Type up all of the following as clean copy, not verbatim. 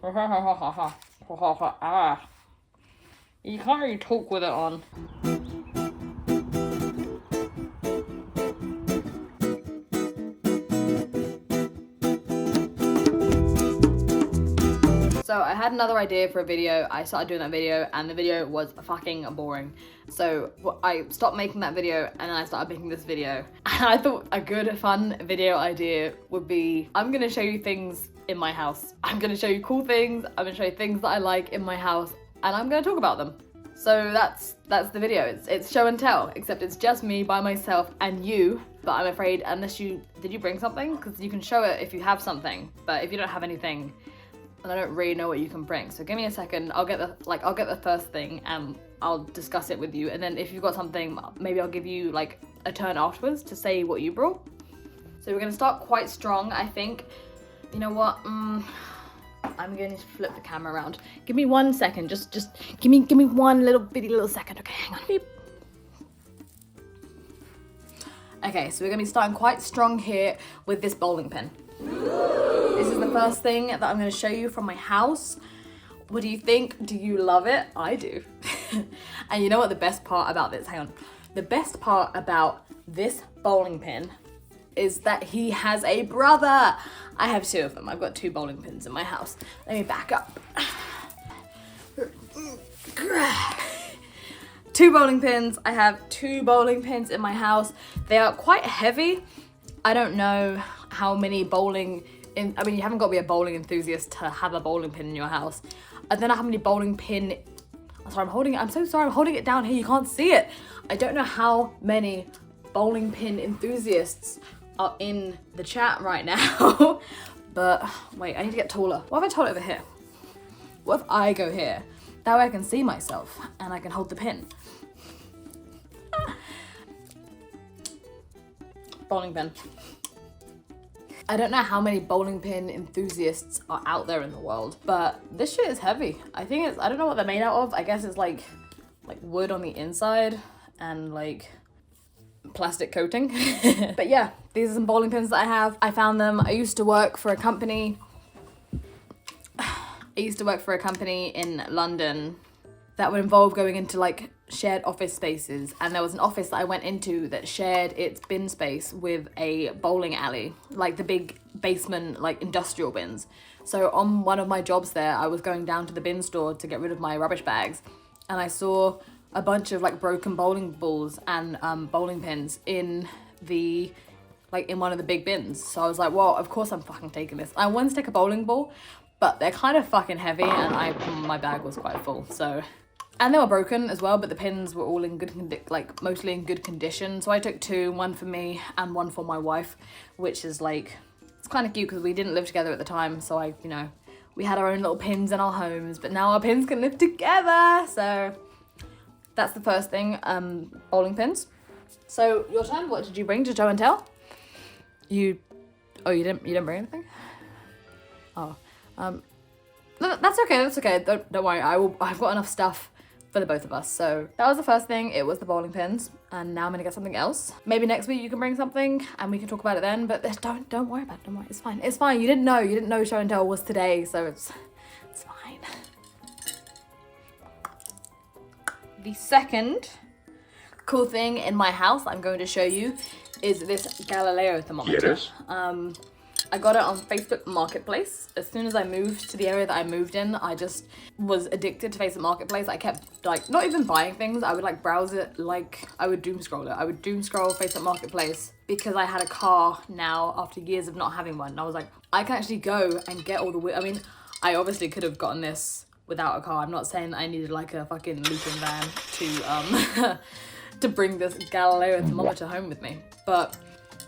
Ah. You can't really talk with it on. So I had another idea for a video. I started doing that video and the video was fucking boring. So I stopped making that video and then I started making this video. And I thought a good fun video idea would be, I'm gonna show you things in my house. I'm gonna show you cool things. I'm gonna show you things that I like in my house and I'm gonna talk about them. So that's the video. It's show and tell, except it's just me by myself and you. But I'm afraid did you bring something? Because you can show it if you have something, but if you don't have anything, and I don't really know what you can bring. So give me a second, I'll get the first thing and I'll discuss it with you. And then if you've got something, maybe I'll give you like a turn afterwards to say what you brought. So we're gonna start quite strong, I think. You know what, I'm going to flip the camera around. Give me 1 second, just give me one little second, okay, hang on. Beep. Okay, so we're gonna be starting quite strong here with this bowling pin. This is the first thing that I'm going to show you from my house. What do you think? Do you love it? I do. And you know what the best part about this, hang on. The best part about this bowling pin is that he has a brother. I have two of them. I've got 2 bowling pins in my house. Let me back up. 2 bowling pins. I have 2 bowling pins in my house. They are quite heavy. I don't know how many I mean, you haven't got to be a bowling enthusiast to have a bowling pin in your house. I don't know how many bowling pin, I'm so sorry, I'm holding it down here, you can't see it. I don't know how many bowling pin enthusiasts are in the chat right now. But wait, I need to get taller. What if I hold it over here? What if I go here? That way I can see myself and I can hold the pin. Bowling pin. I don't know how many bowling pin enthusiasts are out there in the world, but this shit is heavy. I don't know what they're made out of. I guess it's like wood on the inside and like plastic coating. But yeah, these are some bowling pins that I have. I found them. I used to work for a company in London that would involve going into like shared office spaces, and there was an office that I went into that shared its bin space with a bowling alley, like the big basement like industrial bins. So on one of my jobs there, I was going down to the bin store to get rid of my rubbish bags, and I saw a bunch of like broken bowling balls and bowling pins in one of the big bins. So I was like, well, of course I'm fucking taking this. I wanted to take a bowling ball, but they're kind of fucking heavy and my bag was quite full, so. And they were broken as well, but the pins were all in mostly in good condition. So I took 2, one for me and one for my wife, which is like, it's kind of cute because we didn't live together at the time. So we had our own little pins in our homes, but now our pins can live together. So that's the first thing, bowling pins. So your turn, what did you bring to show and tell? You didn't bring anything? Oh, that's okay. Don't worry. I've got enough stuff for the both of us. So that was the first thing. It was the bowling pins, and now I'm gonna get something else. Maybe next week you can bring something and we can talk about it then. But don't worry about it. Don't worry. It's fine. It's fine. You didn't know show and tell was today, so it's fine. The second cool thing in my house I'm going to show you is this Galileo thermometer. Yes. I got it on Facebook Marketplace. As soon as I moved to the area that I moved in, I just was addicted to Facebook Marketplace. I kept not even buying things. I would browse it, I would doom scroll it. I would doom scroll Facebook Marketplace because I had a car now after years of not having one. And I was like, I can actually go and get all the, I mean, I obviously could have gotten this without a car. I'm not saying that I needed like a fucking leaping van to, to bring this Galileo thermometer home with me. But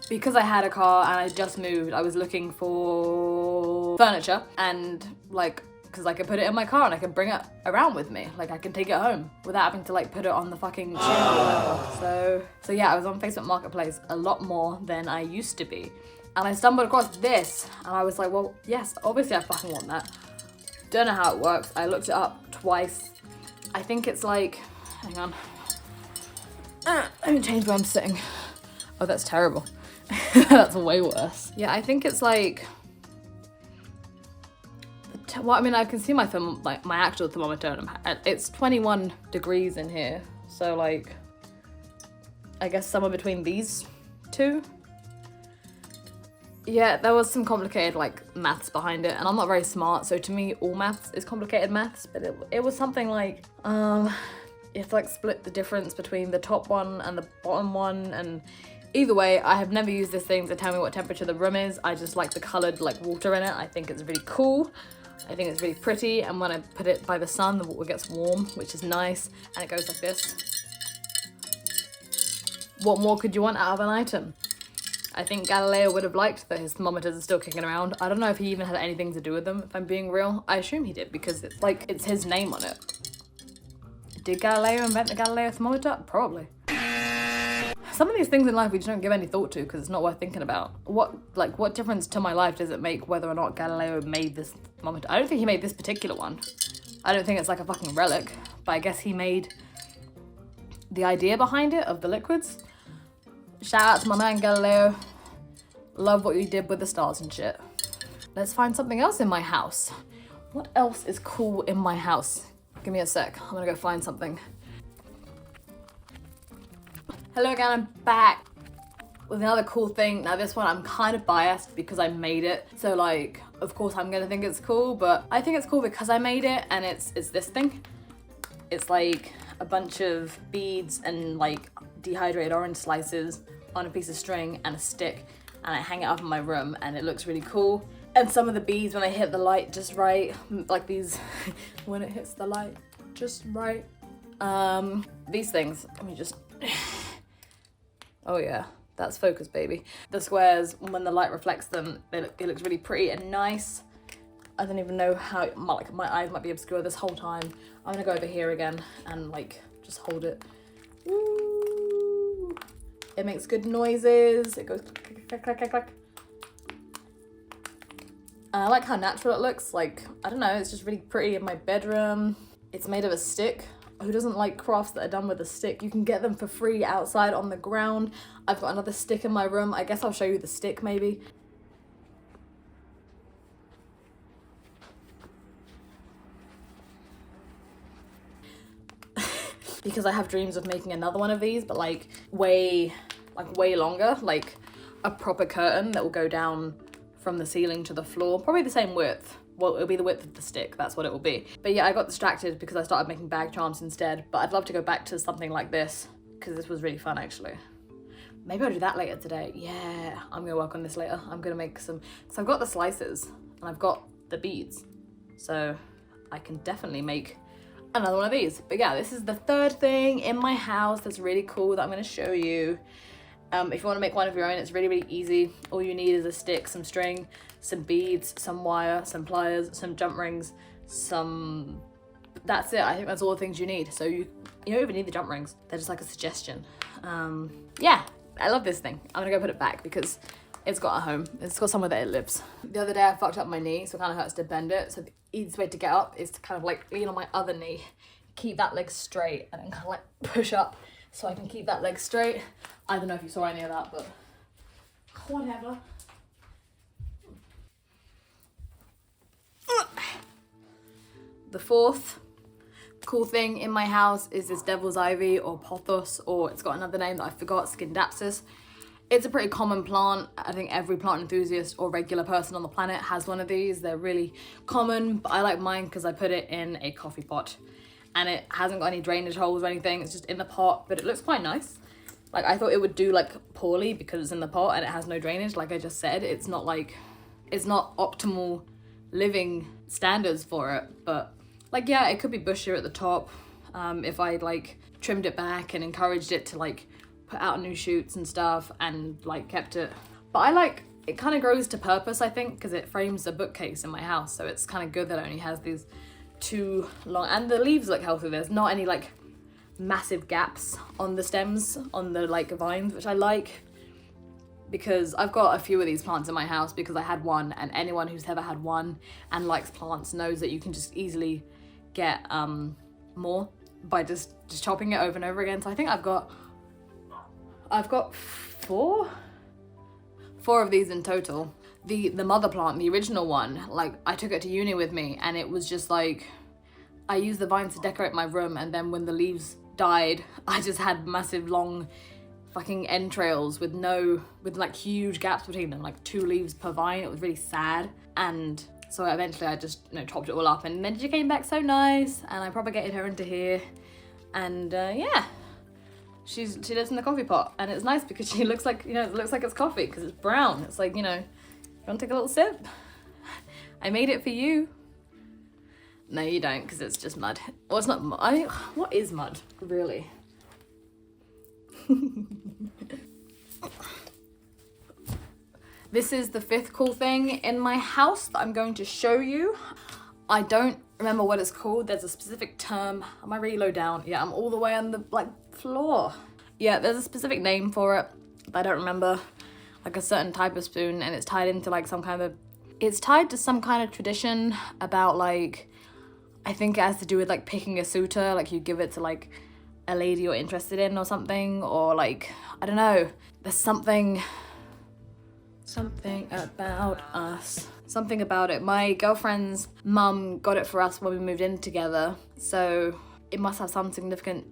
because I had a car and I just moved, I was looking for furniture and because I could put it in my car and I could bring it around with me. I can take it home without having to put it on the fucking chair or whatever. So yeah, I was on Facebook Marketplace a lot more than I used to be. And I stumbled across this and I was like, well, yes, obviously I fucking want that. Don't know how it works. I looked it up twice. I think it's hang on. Let me change where I'm sitting. Oh, that's terrible. That's way worse. Yeah, I think it's the Well, I mean, I can see my my actual thermometer, and it's 21 degrees in here. So like, I guess somewhere between these two. Yeah, there was some complicated like maths behind it, and I'm not very smart, so to me all maths is complicated maths, but it was something like you have to like split the difference between the top one and the bottom one, and either way, I have never used this thing to tell me what temperature the room is. I just like the coloured like water in it. I think it's really cool. I think it's really pretty, and when I put it by the sun, the water gets warm, which is nice, and it goes like this. What more could you want out of an item? I think Galileo would have liked that his thermometers are still kicking around. I don't know if he even had anything to do with them, if I'm being real. I assume he did, because it's like, it's his name on it. Did Galileo invent the Galileo thermometer? Probably. Some of these things in life we just don't give any thought to because it's not worth thinking about. What difference to my life does it make whether or not Galileo made this thermometer? I don't think he made this particular one. I don't think it's like a fucking relic, but I guess he made the idea behind it of the liquids. Shout out to my man Galileo. Love what you did with the stars and shit. Let's find something else in my house. What else is cool in my house? Give me a sec, I'm gonna go find something. Hello again, I'm back with another cool thing. Now this one I'm kind of biased because I made it. So like, of course I'm gonna think it's cool, but I think it's cool because I made it, and it's this thing. It's like a bunch of beads and like dehydrated orange slices on a piece of string and a stick, and I hang it up in my room, and it looks really cool. And some of the beads, when they hit the light just right, like these, when it hits the light just right. These things, let me just, oh yeah, that's focus, baby. The squares, when the light reflects them, it looks really pretty and nice. I don't even know how, like my eyes might be obscure this whole time. I'm gonna go over here again and like, just hold it. Woo. It makes good noises. It goes click, click, click, click, click. I like how natural it looks. Like, I don't know, it's just really pretty in my bedroom. It's made of a stick. Who doesn't like crafts that are done with a stick? You can get them for free outside on the ground. I've got another stick in my room. I guess I'll show you the stick maybe. Because I have dreams of making another one of these, but like way longer, like a proper curtain that will go down from the ceiling to the floor, probably the same width. Well, it'll be the width of the stick, that's what it will be. But yeah, I got distracted because I started making bag charms instead, but I'd love to go back to something like this because this was really fun actually. Maybe I'll do that later today. Yeah, I'm gonna work on this later. I'm gonna make some, so I've got the slices and I've got the beads, so I can definitely make another one of these. But yeah, this is the third thing in my house that's really cool that I'm gonna show you. If you want to make one of your own, it's really, really easy. All you need is a stick, some string, some beads, some wire, some pliers, some jump rings, that's it. I think that's all the things you need. So you don't even need the jump rings. They're just like a suggestion. Yeah, I love this thing. I'm gonna go put it back because it's got a home. It's got somewhere that it lives. The other day I fucked up my knee, so it kind of hurts to bend it. So the easiest way to get up is to kind of like lean on my other knee, keep that leg straight, and then kind of like push up so I can keep that leg straight. I don't know if you saw any of that, but whatever. The fourth cool thing in my house is this devil's ivy or pothos, or it's got another name that I forgot, Skindapsus. It's a pretty common plant. I think every plant enthusiast or regular person on the planet has one of these. They're really common, but I like mine because I put it in a coffee pot and it hasn't got any drainage holes or anything. It's just in the pot, but it looks quite nice. Like, I thought it would do like poorly because it's in the pot and it has no drainage. Like I just said, it's not optimal living standards for it, but like, yeah, it could be bushier at the top if I like trimmed it back and encouraged it to like put out new shoots and stuff and like kept it. But I like, it kind of grows to purpose, I think, because it frames a bookcase in my house. So it's kind of good that it only has these two long, and the leaves look healthy. There's not any like massive gaps on the stems, on the like vines, which I like, because I've got a few of these plants in my house because I had one, and anyone who's ever had one and likes plants knows that you can just easily get more by just chopping it over and over again. So I think I've got four of these in total. The mother plant, the original one, like I took it to uni with me, and it was just like, I used the vines to decorate my room, and then when the leaves died, I just had massive long fucking entrails with like huge gaps between them, like 2 leaves per vine. It was really sad. And so eventually I just, you know, chopped it all up, and then she came back so nice, and I propagated her into here. And yeah, she lives in the coffee pot, and it's nice because she looks like, you know, it looks like it's coffee because it's brown. It's like, you know, you want to take a little sip? I made it for you. No, you don't, because it's just mud. Well, it's not mud. What is mud, really? This is the 5th cool thing in my house that I'm going to show you. I don't remember what it's called. There's a specific term. Am I really low down? Yeah, I'm all the way on the like floor. Yeah, there's a specific name for it, but I don't remember. Like a certain type of spoon, and it's tied into like it's tied to some kind of tradition about like, I think it has to do with like picking a suitor, like you give it to like a lady you're interested in or something, or like, I don't know. There's something about us. Something about it. My girlfriend's mum got it for us when we moved in together, so it must have some significance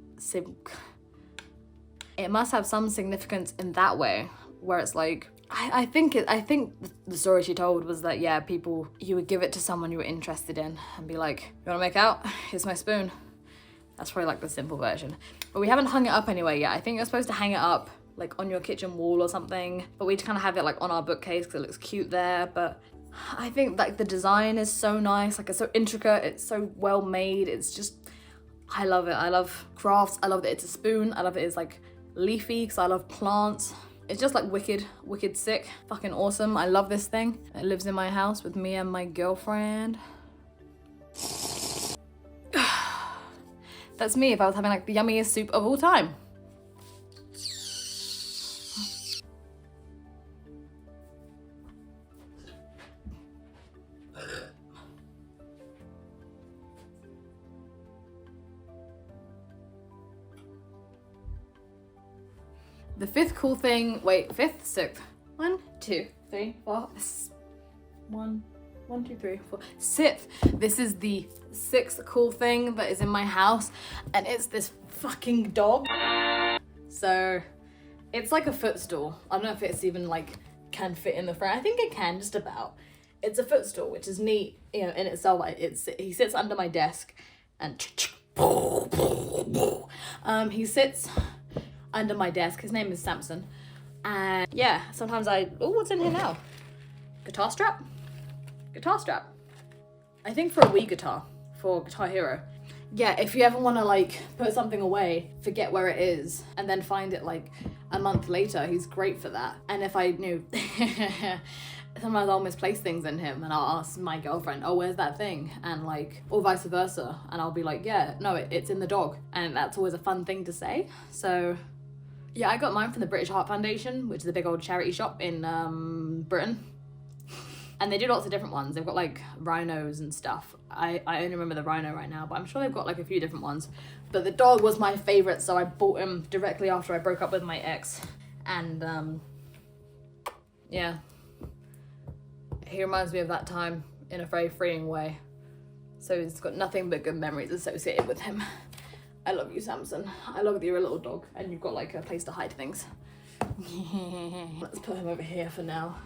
in that way, where it's like, I think the story she told was that, yeah, you would give it to someone you were interested in and be like, you wanna make out? Here's my spoon. That's probably like the simple version. But we haven't hung it up anywhere yet. I think you're supposed to hang it up like on your kitchen wall or something, but we just kind of have it like on our bookcase because it looks cute there. But I think like the design is so nice, like it's so intricate, it's so well made. It's just, I love it. I love crafts. I love that it's a spoon. I love that it's like leafy because I love plants. It's just like wicked sick, fucking awesome. I love this thing. It lives in my house with me and my girlfriend. That's me if I was having like the yummiest soup of all time. The 5th cool thing, wait, 5th, 6th. 1, 2, 3, 4. 1, 2, 3, 4. 6th. This is the 6th cool thing that is in my house, and it's this fucking dog. So it's like a footstool. I don't know if it's even like can fit in the frame. I think it can, just about. It's a footstool, which is neat, you know, in itself. Like he sits under my desk, and he sits under my desk. His name is Samson. And yeah, sometimes what's in here now? Guitar strap? Guitar strap. I think for a Wii guitar, for Guitar Hero. Yeah, if you ever want to like put something away, forget where it is, and then find it like a month later, he's great for that. And if I knew, sometimes I'll misplace things in him, and I'll ask my girlfriend, oh, where's that thing? And like, or vice versa. And I'll be like, yeah, no, it's in the dog. And that's always a fun thing to say. So yeah, I got mine from the British Heart Foundation, which is a big old charity shop in Britain. And they do lots of different ones. They've got like rhinos and stuff. I only remember the rhino right now, but I'm sure they've got like a few different ones. But the dog was my favorite, so I bought him directly after I broke up with my ex. And yeah, he reminds me of that time in a very freeing way. So it's got nothing but good memories associated with him. I love you, Samson. I love that you're a little dog and you've got like a place to hide things. Let's put him over here for now.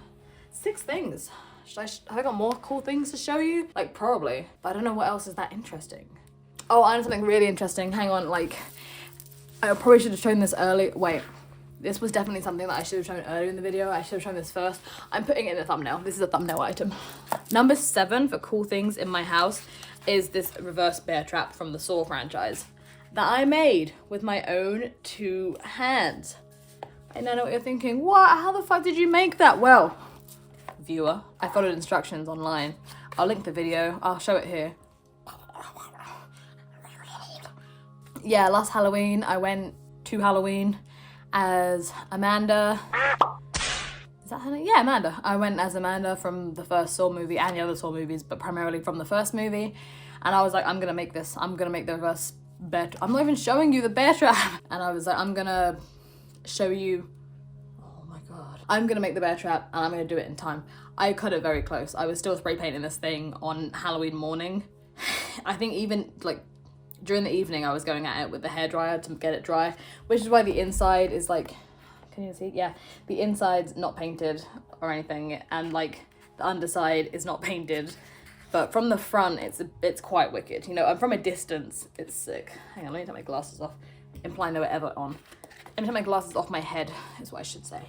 6 things. Have I got more cool things to show you? Like probably, but I don't know what else is that interesting. Oh, I know something really interesting. Hang on, like I probably should have shown this early. Wait, this was definitely something that I should have shown earlier in the video. I should have shown this first. I'm putting it in the thumbnail. This is a thumbnail item. Number 7 for cool things in my house is this reverse bear trap from the Saw franchise that I made with my own 2 hands. And I know what you're thinking, what? How the fuck did you make that? Well, viewer, I followed instructions online. I'll link the video, I'll show it here. Yeah, last Halloween, I went to Halloween as Amanda. Is that her name? Yeah, Amanda. I went as Amanda from the first Saw movie and the other Saw movies, but primarily from the first movie. And I was like, I'm gonna make this. I'm gonna make the reverse bear trap. I'm not even showing you the bear trap. And I was like, I'm gonna show you. Oh my God. I'm gonna make the bear trap and I'm gonna do it in time. I cut it very close. I was still spray painting this thing on Halloween morning. I think even like during the evening I was going at it with the hairdryer to get it dry, which is why the inside is like, can you see? Yeah, the inside's not painted or anything, and like the underside is not painted. But from the front, it's quite wicked. You know, and from a distance, it's sick. Hang on, let me take my glasses off, implying they were ever on. Let me take my glasses off my head, is what I should say.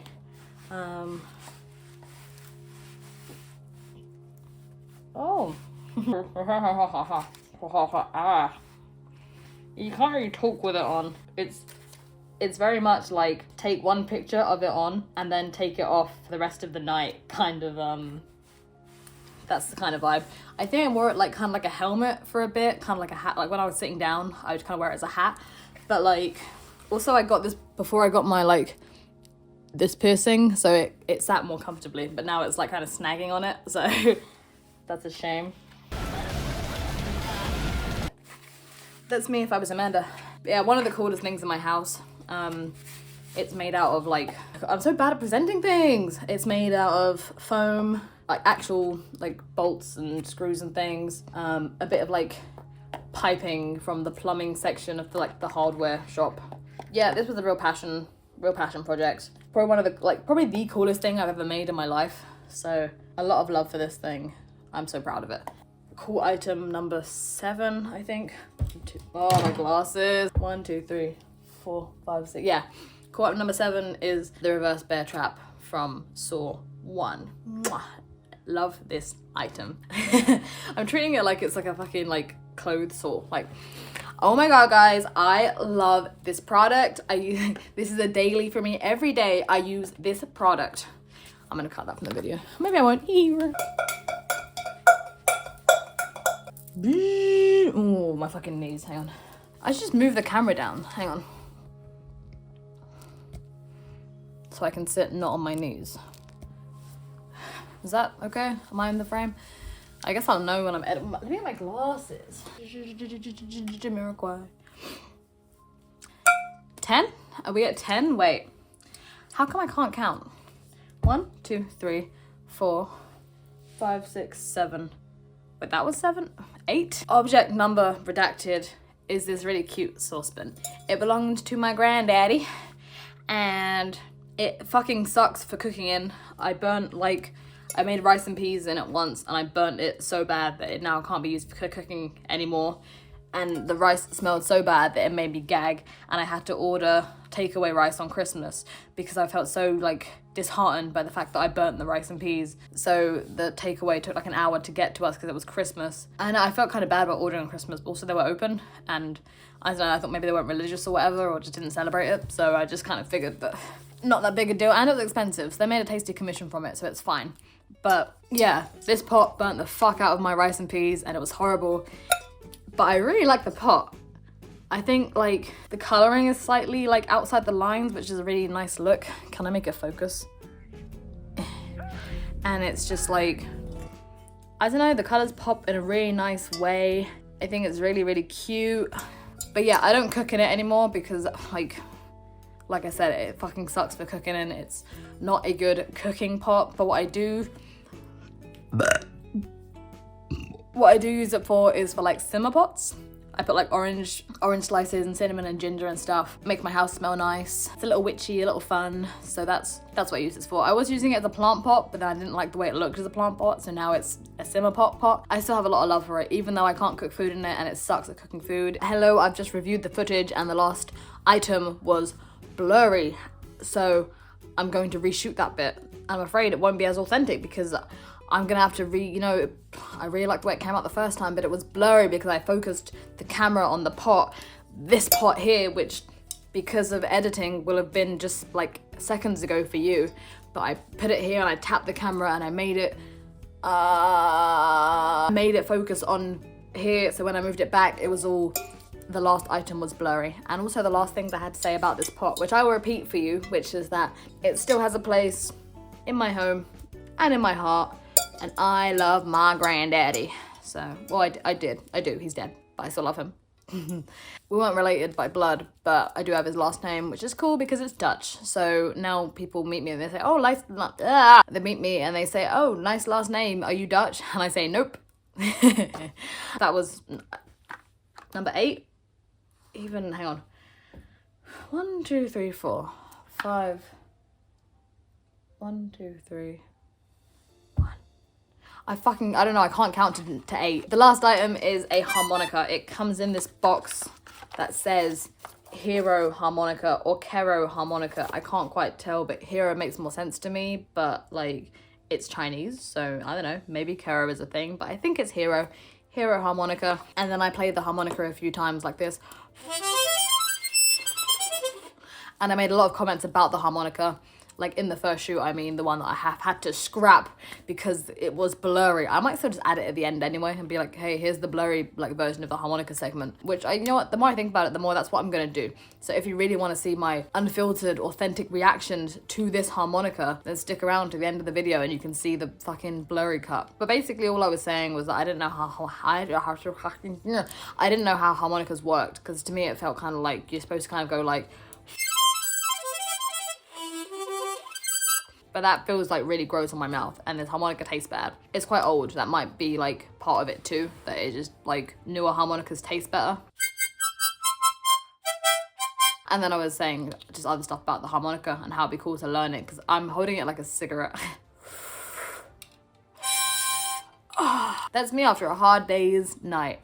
Oh. You can't really talk with it on. It's very much like take one picture of it on and then take it off for the rest of the night, kind of, that's the kind of vibe. I think I wore it like kind of like a helmet for a bit, kind of like a hat. Like when I was sitting down, I would kind of wear it as a hat. But like, also I got this before I got my like, this piercing, so it sat more comfortably, but now it's like kind of snagging on it, so that's a shame. That's me if I was Amanda. Yeah, one of the coolest things in my house. It's made out of like, I'm so bad at presenting things. It's made out of foam, like actual like bolts and screws and things. A bit of like piping from the plumbing section of the hardware shop. Yeah, this was a real passion project. Probably one of the probably the coolest thing I've ever made in my life. So a lot of love for this thing. I'm so proud of it. Cool item number 7, I think. Oh, my glasses. 1, 2, 3, 4, 5, 6. Yeah. Cool item number 7 is the reverse bear trap from Saw 1. Mwah. Love this item. I'm treating it like it's like a fucking like clothes saw. Like, oh my god, guys, I love this product. This is a daily for me. Every day I use this product. I'm gonna cut that from the video. Maybe I won't. Oh, my fucking knees, hang on. I should just move the camera down, hang on. So I can sit not on my knees. Is that okay? Am I in the frame? I guess I'll know when I'm editing. Let me get my glasses. Jamiroquai. 10? Are we at 10? Wait. How come I can't count? 1, 2, 3, 4, 5, 6, 7. Wait, that was 7? 8? Object number redacted is this really cute saucepan. It belonged to my granddaddy, and it fucking sucks for cooking in. I made rice and peas in it once, and I burnt it so bad that it now can't be used for cooking anymore. And the rice smelled so bad that it made me gag, and I had to order takeaway rice on Christmas because I felt so like disheartened by the fact that I burnt the rice and peas. So the takeaway took like an hour to get to us because it was Christmas, and I felt kind of bad about ordering on Christmas, but also they were open, and I don't know, I thought maybe they weren't religious or whatever, or just didn't celebrate it. So I just kind of figured that not that big a deal, and it was expensive, so they made a tasty commission from it, so it's fine. But yeah, this pot burnt the fuck out of my rice and peas, and it was horrible. But I really like the pot. I think like the coloring is slightly like outside the lines, which is a really nice look. Can I make it focus? And it's just like, I don't know, the colors pop in a really nice way. I think it's really, really cute. But yeah, I don't cook in it anymore because like I said, it fucking sucks for cooking in. It's not a good cooking pot. But what I do use it for is for like simmer pots. I put like orange slices and cinnamon and ginger and stuff. Make my house smell nice. It's a little witchy, a little fun. So that's what I use this for. I was using it as a plant pot, but then I didn't like the way it looked as a plant pot. So now it's a simmer pot. I still have a lot of love for it, even though I can't cook food in it and it sucks at cooking food. Hello, I've just reviewed the footage and the last item was blurry. So I'm going to reshoot that bit. I'm afraid it won't be as authentic because I'm gonna have to I really liked the way it came out the first time, but it was blurry because I focused the camera on the pot, this pot here, which because of editing will have been just like seconds ago for you. But I put it here and I tapped the camera and I made it focus on here. So when I moved it back, it was all, the last item was blurry. And also the last things I had to say about this pot, which I will repeat for you, which is that it still has a place in my home and in my heart. And I love my granddaddy. So, well, I do. He's dead, but I still love him. We weren't related by blood, but I do have his last name, which is cool because it's Dutch. So now people meet me and they say, oh, nice, they meet me and they say, oh, nice last name, are you Dutch? And I say, nope. That was number 8. Even, hang on. 1, 2, 3, 4, 5. 1, 2, 3. I don't know, I can't count to 8. The last item is a harmonica. It comes in this box that says Hero harmonica or Kero harmonica. I can't quite tell, but Hero makes more sense to me, but like it's Chinese, so I don't know, maybe Kero is a thing, but I think it's Hero harmonica. And then I played the harmonica a few times like this. And I made a lot of comments about the harmonica. Like in the first shoot, I mean, the one that I have had to scrap because it was blurry. I might still just add it at the end anyway and be like, hey, here's the blurry like version of the harmonica segment, which you know what, the more I think about it, the more that's what I'm gonna do. So if you really want to see my unfiltered, authentic reactions to this harmonica, then stick around to the end of the video and you can see the fucking blurry cut. But basically all I was saying was that I didn't know how harmonicas worked, because to me it felt kind of like you're supposed to kind of go like, but that feels like really gross on my mouth, and this harmonica tastes bad. It's quite old, that might be like part of it too, that it just like newer harmonicas taste better. And then I was saying just other stuff about the harmonica and how it'd be cool to learn it, because I'm holding it like a cigarette. That's me after a hard day's night.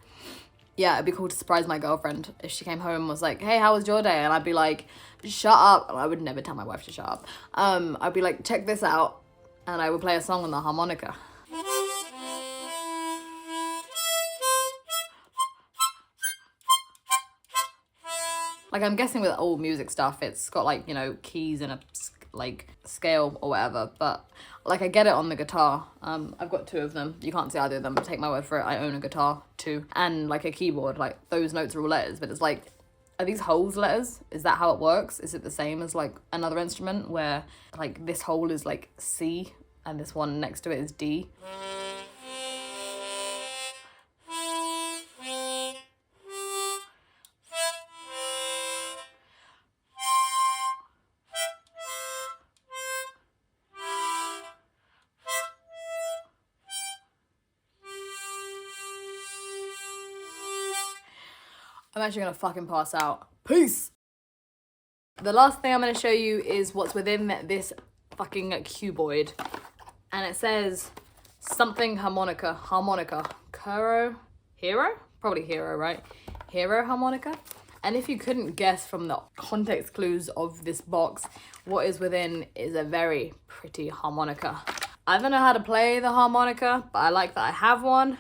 Yeah, it'd be cool to surprise my girlfriend if she came home and was like, hey, how was your day? And I'd be like, shut up. I would never tell my wife to shut up. I'd be like, check this out. And I would play a song on the harmonica. Like, I'm guessing with old music stuff, it's got like, you know, keys and a like scale or whatever, but like I get it on the guitar. I've got 2 of them. You can't see either of them, but take my word for it, I own a guitar too. And like a keyboard, like those notes are all letters, but it's like, are these holes letters? Is that how it works? Is it the same as like another instrument where like this hole is like C and this one next to it is D? I'm actually gonna fucking pass out. Peace! The last thing I'm gonna show you is what's within this fucking cuboid. And it says something harmonica. Hero? Probably Hero, right? Hero harmonica? And if you couldn't guess from the context clues of this box, what is within is a very pretty harmonica. I don't know how to play the harmonica, but I like that I have one.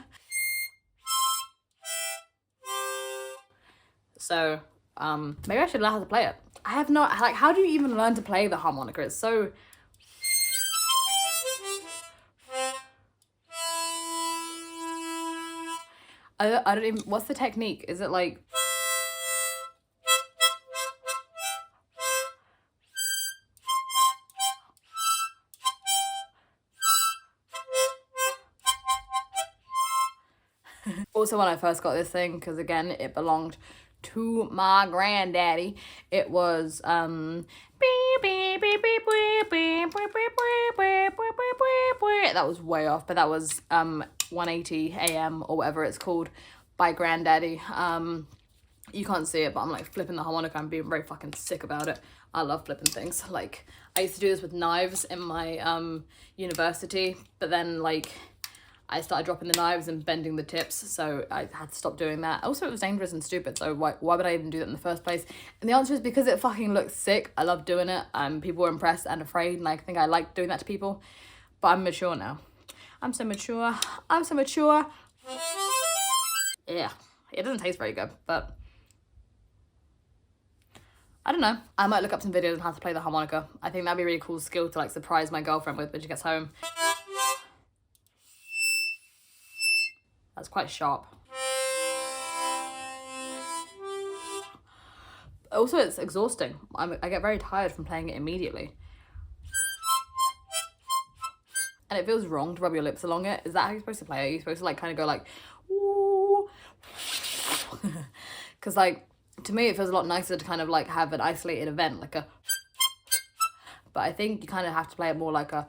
So, maybe I should learn how to play it. I have no, like, how do you even learn to play the harmonica? It's so... I don't even, what's the technique? Is it like... Also, when I first got this thing, because again, it belonged to my granddaddy, it was that was way off, but that was 180 AM or whatever it's called by granddaddy. You can't see it, but I'm like flipping the harmonica. I'm being very fucking sick about it. I love flipping things. Like, I used to do this with knives in my university, but then like I started dropping the knives and bending the tips, so I had to stop doing that. Also, it was dangerous and stupid, so why would I even do that in the first place? And the answer is because it fucking looks sick. I love doing it. People were impressed and afraid, and I think I like doing that to people. But I'm mature now. I'm so mature. Yeah, it doesn't taste very good, but I don't know. I might look up some videos on how to play the harmonica. I think that'd be a really cool skill to like surprise my girlfriend with when she gets home. That's quite sharp. Also, it's exhausting. I get very tired from playing it immediately. And it feels wrong to rub your lips along it. Is that how you're supposed to play it? Are you supposed to like kind of go like, ooh? Because like, to me, it feels a lot nicer to kind of like have an isolated event, like a, but I think you kind of have to play it more like a,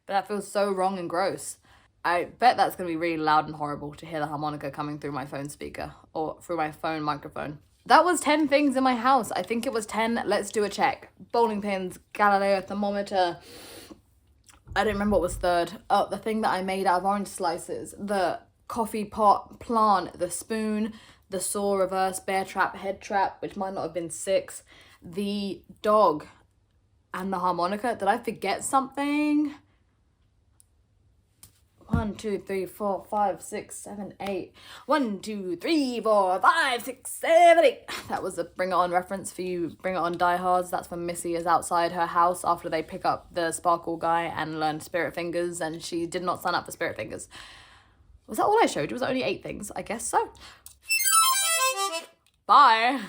but that feels so wrong and gross. I bet that's going to be really loud and horrible to hear the harmonica coming through my phone speaker or through my phone microphone. That was 10 things in my house. I think it was 10. Let's do a check. Bowling pins, Galileo thermometer. I don't remember what was third. Oh, the thing that I made out of orange slices. The coffee pot plant, the spoon, the saw reverse bear trap, head trap, which might not have been 6. The dog and the harmonica. Did I forget something? 1, 2, 3, 4, 5, 6, 7, 8. 1, 2, 3, 4, 5, 6, 7, 8. That was a Bring It On reference for you Bring It On diehards. That's when Missy is outside her house after they pick up the sparkle guy and learn spirit fingers, and she did not sign up for spirit fingers. Was that all I showed you? Was that only 8 things? I guess so. Bye.